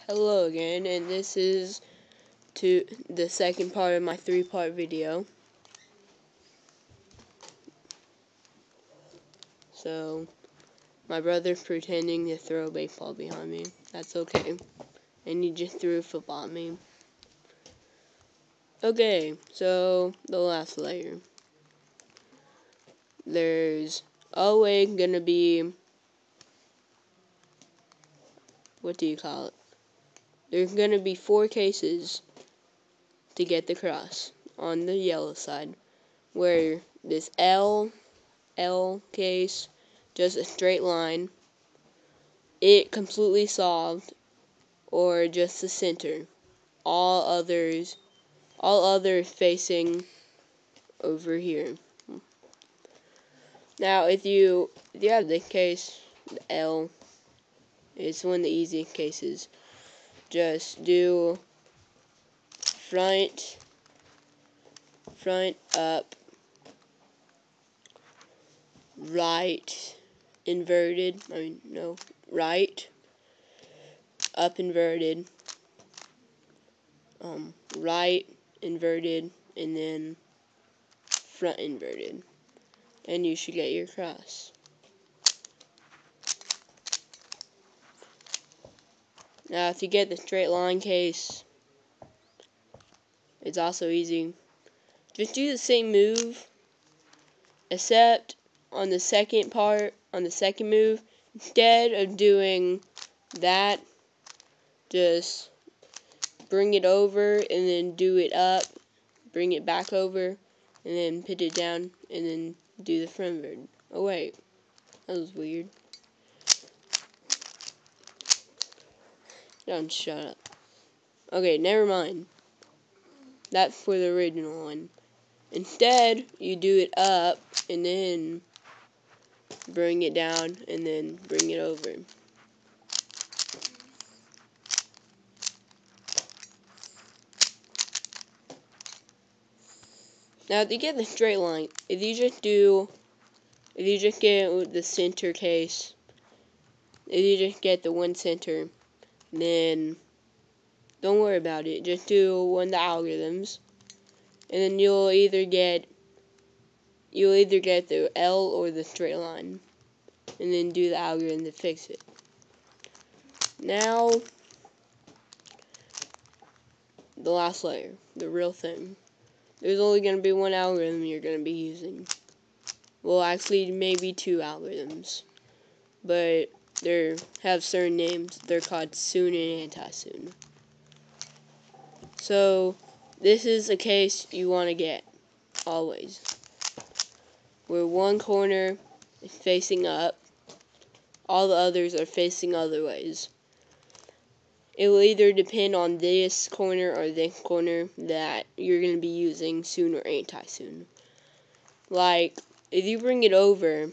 Hello again, and this is the second part of my 3-part video. So, my brother's pretending to throw a baseball behind me. That's okay. And he just threw a football at me. Okay, so the last layer. There's always gonna be, what do you call it? There's gonna be 4 cases to get the cross on the yellow side, where this L case, just a straight line, it completely solved, or just the center. All others facing over here. Now, if you have the case, the L, it's one of the easiest cases. Just do front up, right inverted. Right up inverted, right inverted, and then front inverted, and you should get your cross. Now, if you get the straight line case, it's also easy. Just do the same move, except on the second move, instead of doing that, just bring it over and then do it up, bring it back over, and then put it down, and then do the front inverted. Oh wait, that was weird. Don't shut up. Okay, never mind. That's for the original one. Instead, you do it up, and then bring it down, and then bring it over. Now, to get the straight line, if you just get the center case, if you just get the one center, then don't worry about it. Just do one of the algorithms, and then you'll either get the L or the straight line, and then do the algorithm to fix it. Now, the last layer, the real thing. There's only going to be one algorithm you're going to be using. Well, actually, maybe 2 algorithms, but they have certain names. They're called soon and anti-soon. So, this is a case you want to get, always, where one corner is facing up, all the others are facing other ways. It will either depend on this corner or this corner that you're going to be using soon or anti-soon. Like, if you bring it over and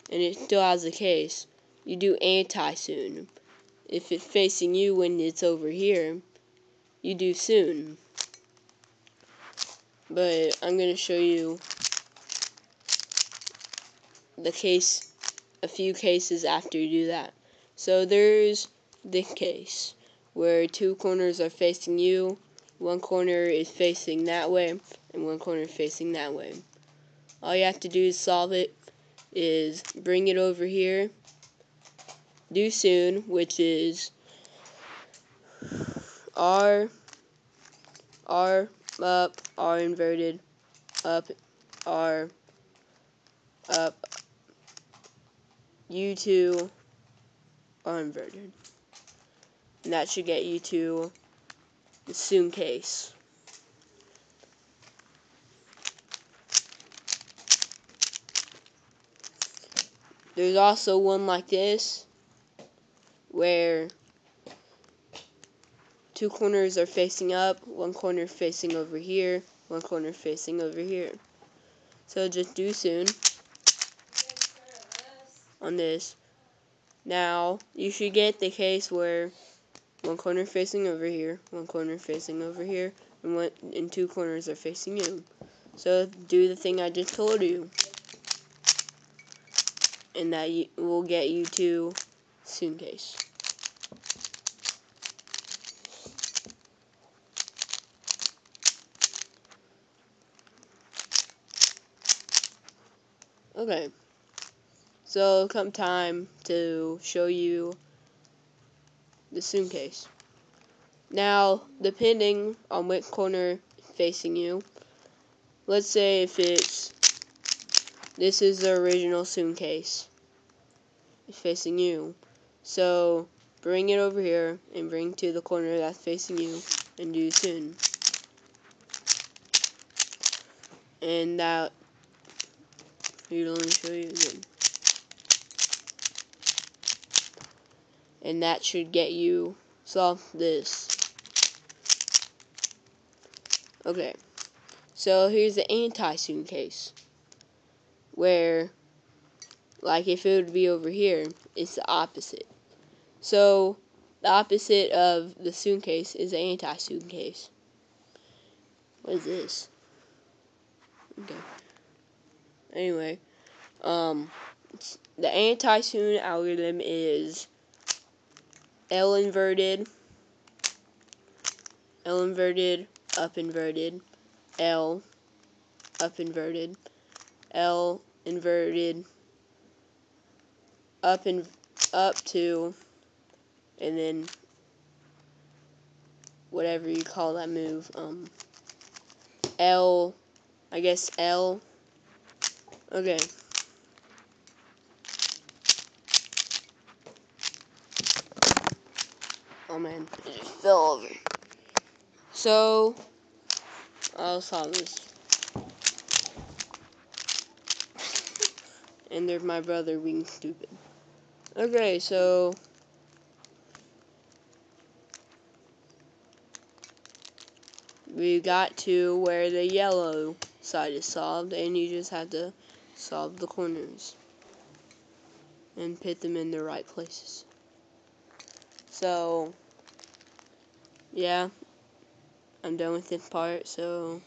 it still has a case, you do anti-soon. If it's facing you when it's over here, you do soon. But I'm going to show you the case, a few cases after you do that. So there's this case where 2 corners are facing you, one corner is facing that way, and one corner is facing that way. All you have to do to solve it is bring it over here, do soon, which is R up, R inverted, up, R, up, U2, R inverted. And that should get you to the soon case. There's also one like this, where 2 corners are facing up, one corner facing over here, one corner facing over here. So just do soon on this. Now, you should get the case where one corner facing over here, one corner facing over here, and 2 corners are facing you. So do the thing I just told you, and that will get you to soon case. Okay, so come time to show you the suitcase. Now, depending on which corner facing you, let's say if this is the original suitcase facing you, so bring it over here and bring to the corner that's facing you and do soon. And that, let me show you again. And that should get you solve this. Okay, so here's the anti-suitcase, where, like if it would be over here, it's the opposite. So, the opposite of the suitcase is the anti-suitcase. What is this? Okay. Anyway, the anti-suit algorithm is L inverted, up inverted, L, up inverted, L inverted, up to, and then whatever you call that move, L, I guess L. Okay. Oh man, it just fell over. So, I'll solve this. And there's my brother being stupid. Okay, so we got to where the yellow side is solved, and you just have to solve the corners and put them in the right places. So, yeah, I'm done with this part, so